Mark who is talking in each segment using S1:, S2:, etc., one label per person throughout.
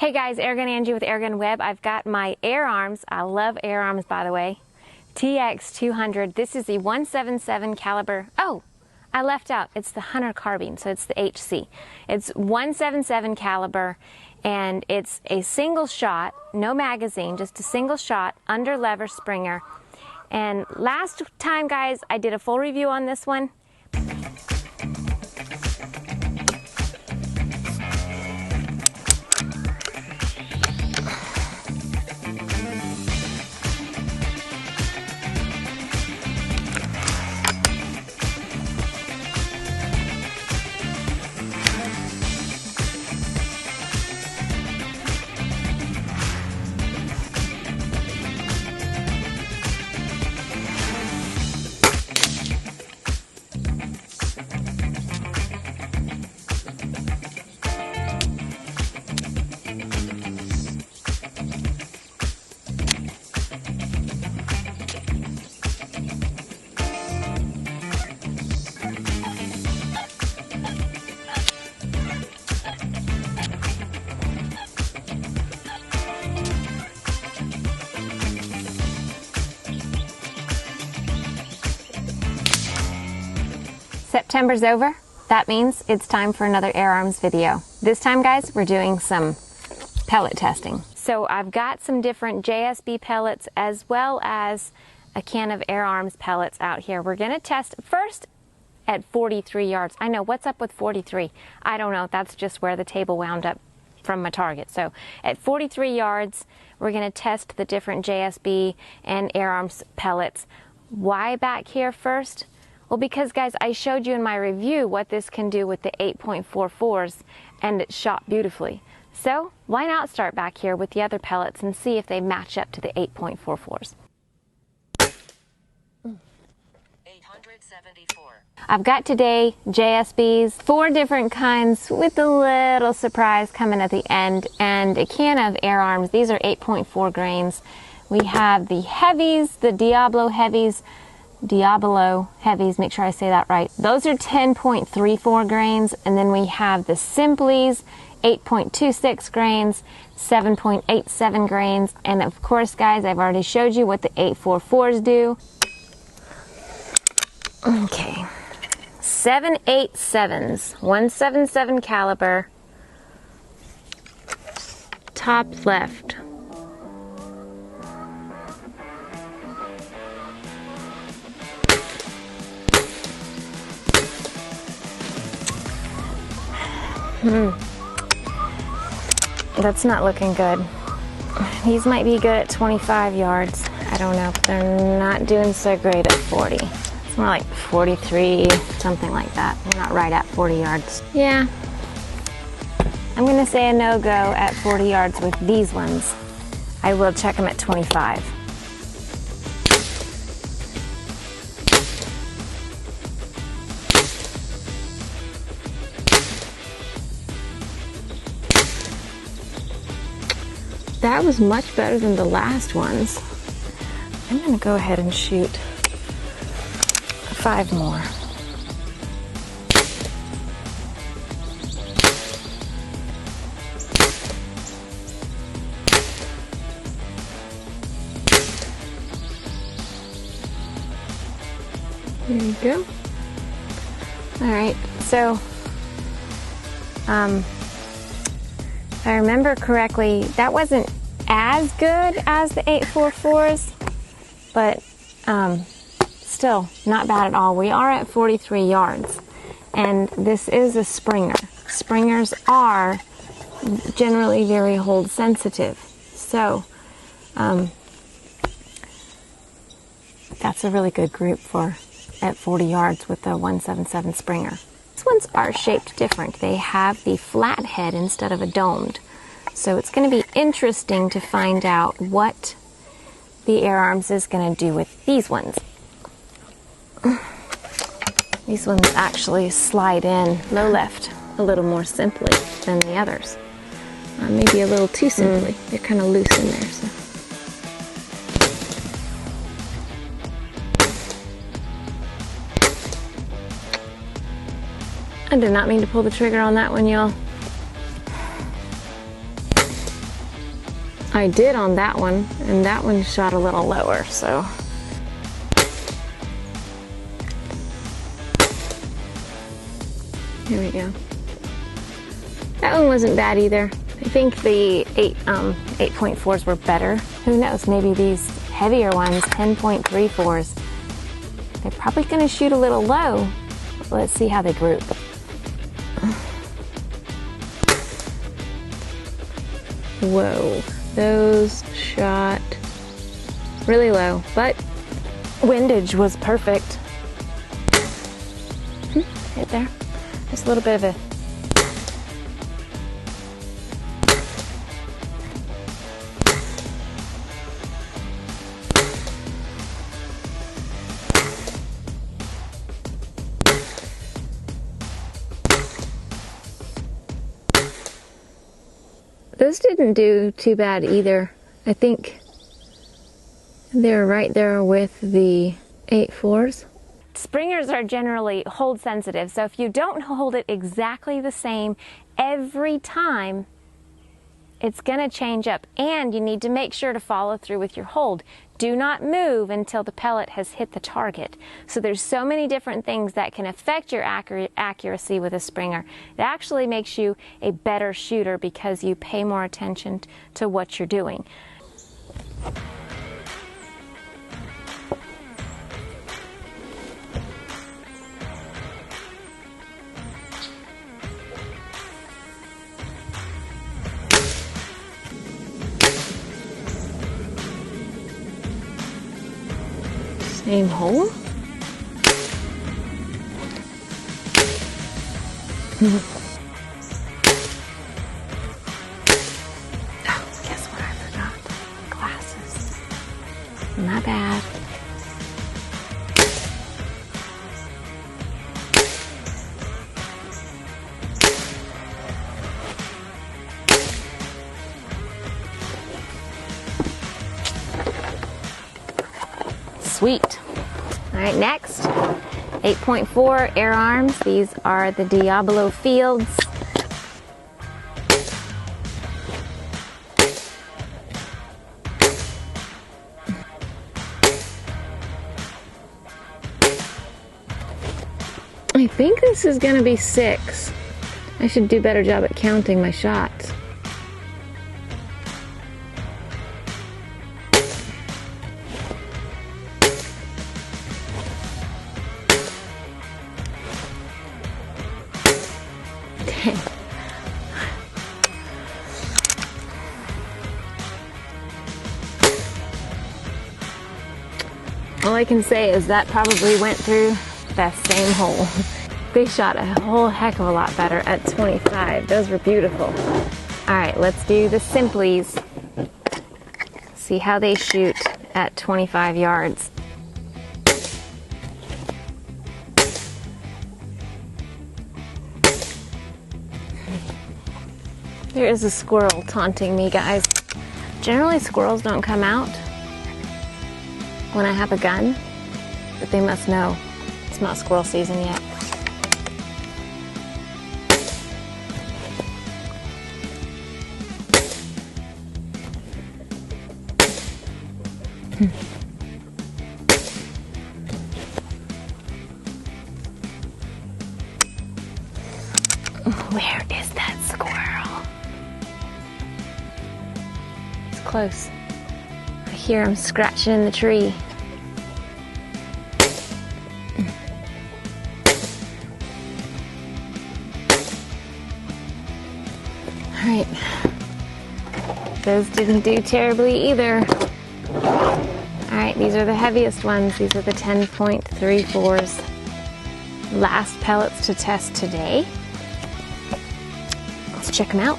S1: Hey guys, Airgun Angie with AirgunWeb. I've got my Air Arms, I love Air Arms by the way, TX200. This is the 177 caliber. Oh, I left out, it's the Hunter carbine, so it's the HC. It's 177 caliber and it's a single shot, no magazine, just a single shot, underlever Springer. And last time guys, I did a full review on this one. September's over. That means it's time for another Air Arms video. This time, guys, we're doing some pellet testing. So I've got some different JSB pellets as well as a can of Air Arms pellets out here. We're gonna test first at 43 yards. I know, what's up with 43? I don't know, that's just where the table wound up from my target. So at 43 yards, we're gonna test the different JSB and Air Arms pellets. Why back here first? Well, because guys, I showed you in my review what this can do with the 8.44s and it shot beautifully. So why not start back here with the other pellets and see if they match up to the 8.44s.
S2: 874.
S1: I've got today JSBs, 4 different kinds with a little surprise coming at the end, and a can of Air Arms. These are 8.4 grains. We have the heavies, the Diabolo heavies, make sure I say that right. Those are 10.34 grains, and then we have the Simplies, 8.26 grains, 7.87 grains, and of course, guys, I've already showed you what the 844s do. Okay, 787s, 177 caliber, top left. That's not looking good. These might be good at 25 yards. I don't know, but they're not doing so great at 40. It's more like 43, something like that. We're not right at 40 yards. Yeah. I'm gonna say a no-go at 40 yards with these ones. I will check them at 25. That was much better than the last ones. I'm gonna go ahead and shoot 5 more. There you go. All right, so if I remember correctly, that wasn't as good as the 844s, but still not bad at all. We are at 43 yards, and this is a Springer. Springers are generally very hold sensitive, so that's a really good group for at 40 yards with the 177 Springer. These ones are shaped different. They have the flat head instead of a domed. So it's going to be interesting to find out what the Air Arms is going to do with these ones. These ones actually slide in low left a little more simply than the others. Maybe a little too simply. They're kind of loose in there. So. I did not mean to pull the trigger on that one, y'all. I did on that one, and that one shot a little lower, so. Here we go. That one wasn't bad either. I think the 8.4s were better. Who knows, maybe these heavier ones, 10.34s, they're probably gonna shoot a little low. Let's see how they group. Whoa, those shot really low, but windage was perfect. Hit there. Just a little bit of a those didn't do too bad either. I think they're right there with the 8.4s. Springers are generally hold sensitive, so if you don't hold it exactly the same every time, it's gonna change up, and you need to make sure to follow through with your hold. Do not move until the pellet has hit the target. So there's so many different things that can affect your accuracy with a Springer. It actually makes you a better shooter because you pay more attention to what you're doing. Same hole. Oh, guess what I forgot? Glasses. Not bad. Sweet. All right, next, 8.4 Air Arms. These are the Diabolo fields. I think this is gonna be 6. I should do a better job at counting my shots. All I can say is that probably went through that same hole. They shot a whole heck of a lot better at 25. Those were beautiful. All right, let's do the Simplies. See how they shoot at 25 yards. There is a squirrel taunting me, guys. Generally, squirrels don't come out when I have a gun, but they must know it's not squirrel season yet. Where is that squirrel? It's close. I hear him scratching in the tree. All right. Those didn't do terribly either. All right, these are the heaviest ones. These are the 10.34s. Last pellets to test today. Let's check them out.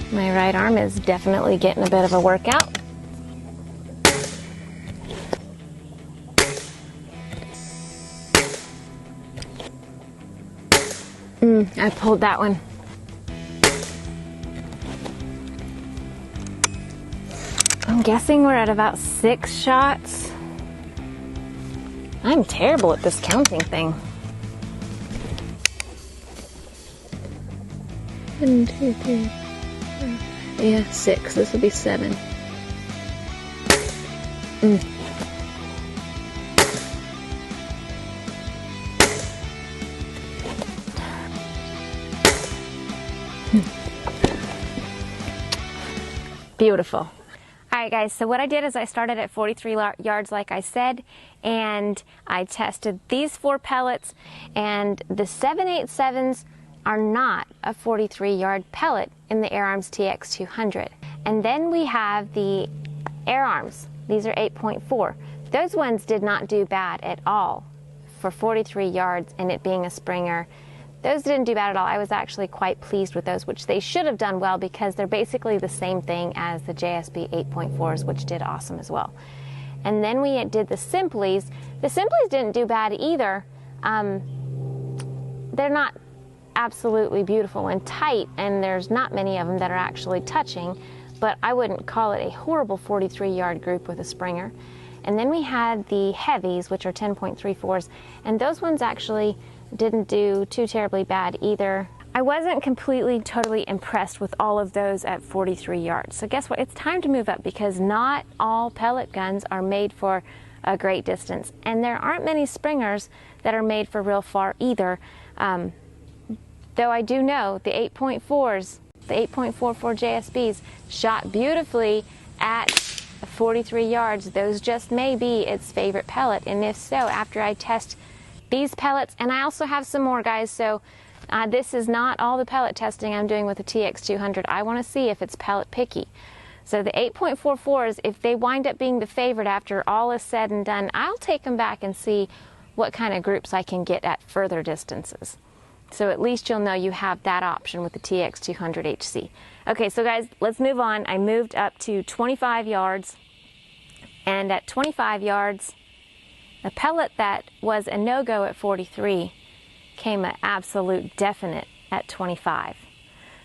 S1: My right arm is definitely getting a bit of a workout. I pulled that one. I'm guessing we're at about 6 shots. I'm terrible at this counting thing. 1, 2, 3, 4. Yeah, 6. This will be 7. Beautiful. Alright guys, so what I did is I started at 43 yards like I said, and I tested these 4 pellets, and the 787s are not a 43 yard pellet in the Air Arms TX200. And then we have the Air Arms. These are 8.4. Those ones did not do bad at all for 43 yards and it being a Springer. Those didn't do bad at all. I was actually quite pleased with those, which they should have done well because they're basically the same thing as the JSB 8.4s, which did awesome as well. And then we did the Simplies. The Simplies didn't do bad either. They're not absolutely beautiful and tight, and there's not many of them that are actually touching, but I wouldn't call it a horrible 43 yard group with a Springer. And then we had the Heavies, which are 10.34s, and those ones actually didn't do too terribly bad either. I wasn't completely, totally impressed with all of those at 43 yards. So guess what? It's time to move up because not all pellet guns are made for a great distance. And there aren't many Springers that are made for real far either. Though I do know the 8.4s, the 8.44 JSBs shot beautifully at 43 yards. Those just may be its favorite pellet. And if so, after I test these pellets, and I also have some more guys, so this is not all the pellet testing I'm doing with the TX200. I want to see if it's pellet picky. So the 8.44s, if they wind up being the favorite after all is said and done, I'll take them back and see what kind of groups I can get at further distances. So at least you'll know you have that option with the TX200 HC. Okay, so guys, let's move on. I moved up to 25 yards, and at 25 yards, a pellet that was a no-go at 43 came an absolute definite at 25.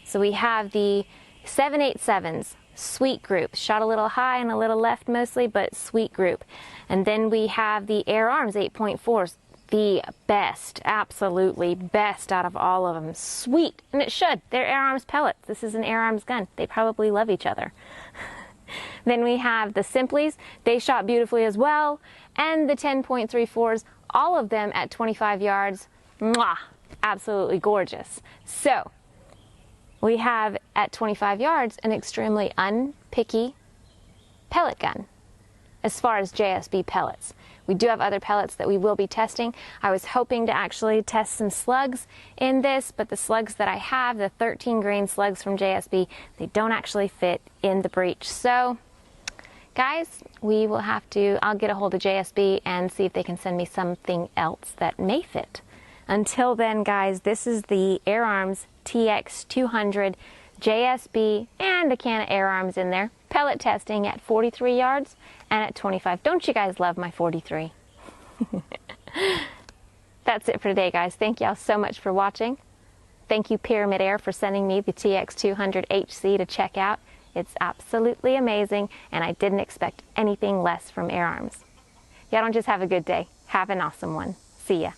S1: So we have the 787s, sweet group, shot a little high and a little left mostly, but sweet group. And then we have the Air Arms 8.4s, the best, absolutely best out of all of them. Sweet, and it should. They're Air Arms pellets. This is an Air Arms gun. They probably love each other. Then we have the Simplies. They shot beautifully as well. And the 10.34s, all of them at 25 yards. Mwah! Absolutely gorgeous. So, we have at 25 yards an extremely unpicky pellet gun as far as JSB pellets. We do have other pellets that we will be testing. I was hoping to actually test some slugs in this, but the slugs that I have, the 13 grain slugs from JSB, they don't actually fit in the breech. So, guys, we will have to, I'll get a hold of JSB and see if they can send me something else that may fit. Until then, guys, this is the Air Arms TX200 JSB and a can of Air Arms in there. Pellet testing at 43 yards and at 25. Don't you guys love my 43? That's it for today, guys. Thank y'all so much for watching. Thank you, Pyramyd Air, for sending me the TX200 HC to check out. It's absolutely amazing, and I didn't expect anything less from Air Arms. Y'all don't just have a good day. Have an awesome one. See ya.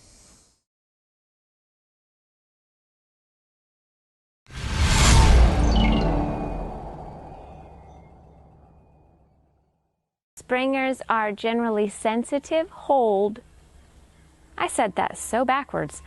S1: Springers are generally sensitive hold. I said that so backwards.